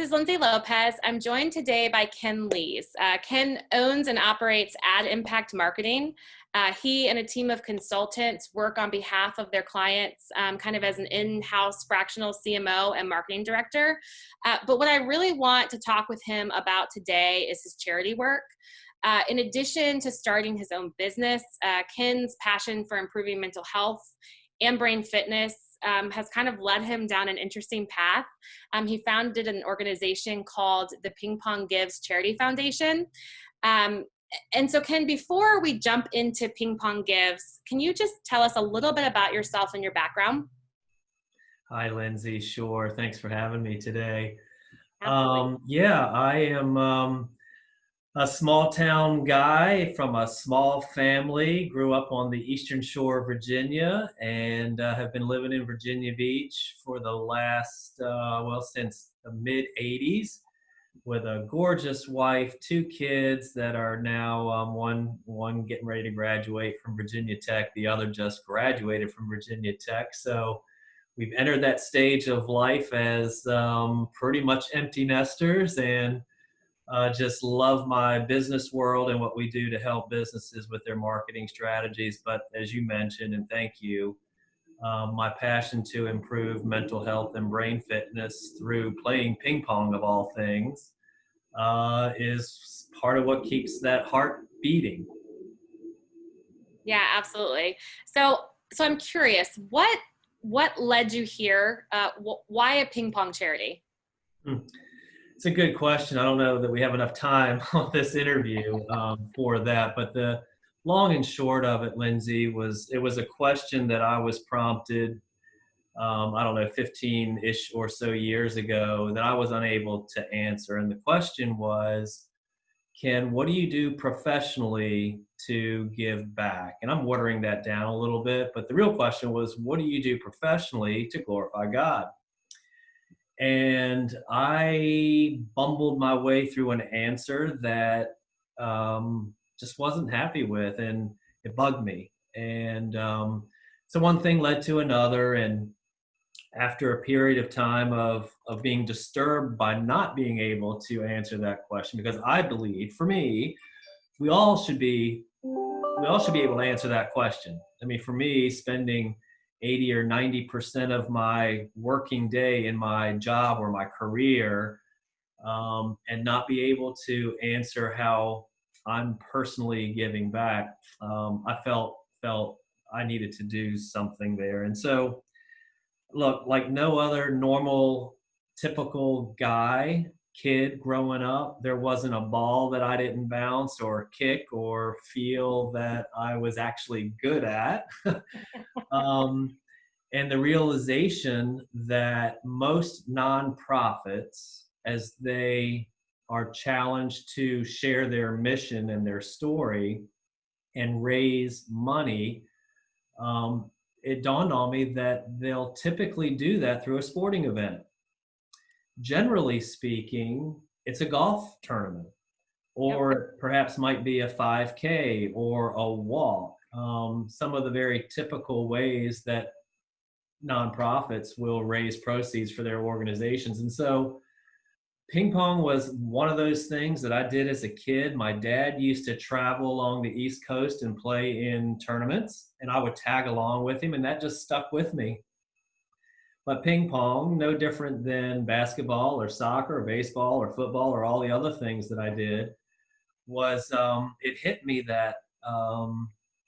is Lindsay Lopez. I'm joined today by Ken Lees. Ken owns and operates Ad Impact Marketing. He and a team of consultants work on behalf of their clients, kind of as an in-house fractional CMO and marketing director. But what I really want to talk with him about today is his charity work. In addition to starting his own business, Ken's passion for improving mental health and brain fitness has kind of led him down an interesting path. He founded an organization called the PingPong.GIVES Charity Foundation. And so Ken, before we jump into PingPong.GIVES, can you just tell us a little bit about yourself and your background? Hi, Lindsay. Sure. Thanks for having me today. Absolutely. I am a small town guy from a small family, grew up on the Eastern Shore of Virginia, and have been living in Virginia Beach for the last, since the mid 80s, with a gorgeous wife, two kids that are now one getting ready to graduate from Virginia Tech, the other just graduated from Virginia Tech. So we've entered that stage of life as pretty much empty nesters, and just love my business world and what we do to help businesses with their marketing strategies. But as you mentioned, and thank you, my passion to improve mental health and brain fitness through playing ping pong, of all things, is part of what keeps that heart beating. Yeah, absolutely. So I'm curious, what led you here? Why a ping pong charity? Hmm. It's a good question. I don't know that we have enough time on this interview for that, but the long and short of it, Lindsay, it was a question that I was prompted, I don't know, 15-ish or so years ago that I was unable to answer. And the question was, Ken, what do you do professionally to give back? And I'm watering that down a little bit, but the real question was, what do you do professionally to glorify God? And I bumbled my way through an answer that just wasn't happy with, and it bugged me. And so one thing led to another, and after a period of time of being disturbed by not being able to answer that question, because I believe, for me, we all should be able to answer that question. I mean, for me, spending 80 or 90% of my working day in my job or my career, and not be able to answer how I'm personally giving back, I felt I needed to do something there. And so, look, like no other normal, typical kid growing up, there wasn't a ball that I didn't bounce or kick or feel that I was actually good at. um, and the realization that most nonprofits, as they are challenged to share their mission and their story and raise money, it dawned on me that they'll typically do that through a sporting event. Generally speaking, it's a golf tournament, Yep. or perhaps might be a 5K or a walk. Some of the very typical ways that nonprofits will raise proceeds for their organizations. And so ping pong was one of those things that I did as a kid. My dad used to travel along the East Coast and play in tournaments, and I would tag along with him, and that just stuck with me. But ping pong, no different than basketball or soccer or baseball or football or all the other things that I did, was it hit me that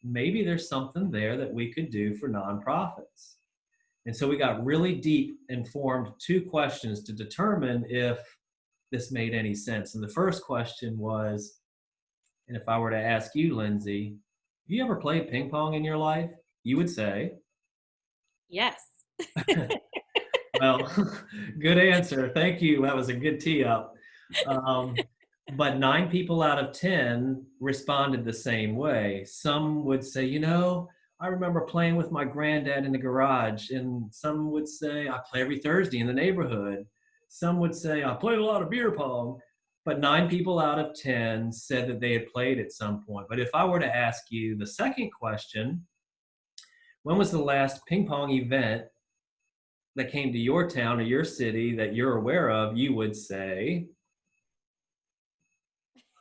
maybe there's something there that we could do for nonprofits. And so we got really deep and formed two questions to determine if this made any sense. And the first question was, and if I were to ask you, Lindsay, have you ever played ping pong in your life? You would say, Yes. well, good answer. Thank you. That was a good tee up. Um, but 9 people out of 10 responded the same way. Some would say, I remember playing with my granddad in the garage. And some would say, I play every Thursday in the neighborhood. Some would say, I played a lot of beer pong. But 9 people out of 10 said that they had played at some point. But if I were to ask you the second question, when was the last ping pong event that came to your town or your city that you're aware of, you would say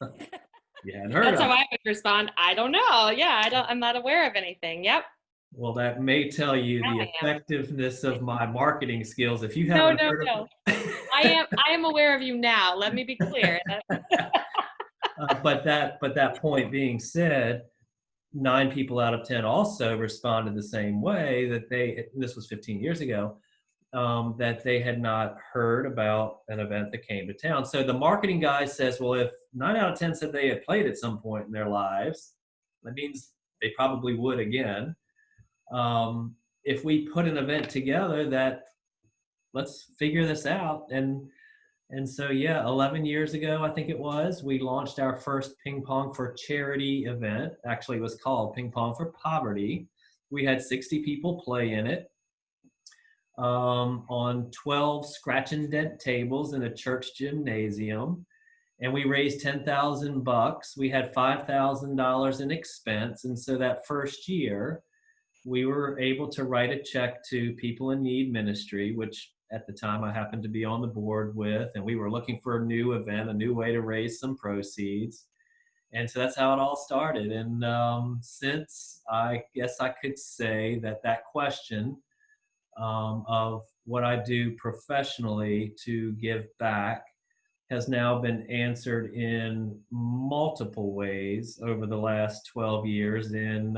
you hadn't heard That's how of. I would respond. I don't know. Yeah, I'm not aware of anything. Yep. Well, that may tell you Now the I am. effectiveness of my marketing skills. If you No, haven't no, heard no. of I am aware of you now. Let me be clear. but that point being said, 9 people out of 10 also responded the same way, that this was 15 years ago, that they had not heard about an event that came to town. So the marketing guy says, well, if 9 out of 10 said they had played at some point in their lives, that means they probably would again. If we put an event together that, let's figure this out. And so, yeah, 11 years ago, I think it was, we launched our first Ping Pong for Charity event. Actually, it was called Ping Pong for Poverty. We had 60 people play in it, on 12 scratch and dent tables in a church gymnasium. And we raised 10,000 bucks. We had $5,000 in expense. And so that first year, we were able to write a check to People in Need Ministry, which at the time I happened to be on the board with, and we were looking for a new event, a new way to raise some proceeds. And so that's how it all started. And since, I guess I could say that that question, of what I do professionally to give back, has now been answered in multiple ways over the last 12 years in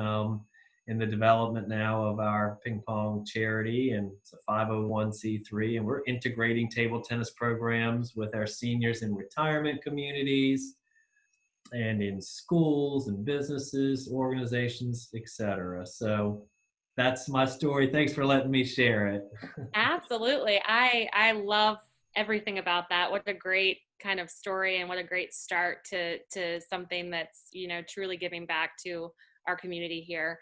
the development now of our ping pong charity, and it's a 501c3, and we're integrating table tennis programs with our seniors in retirement communities and in schools and businesses, organizations, etc. So that's my story. Thanks for letting me share it. Absolutely. I love everything about that. What a great kind of story, and what a great start to something that's, truly giving back to our community here.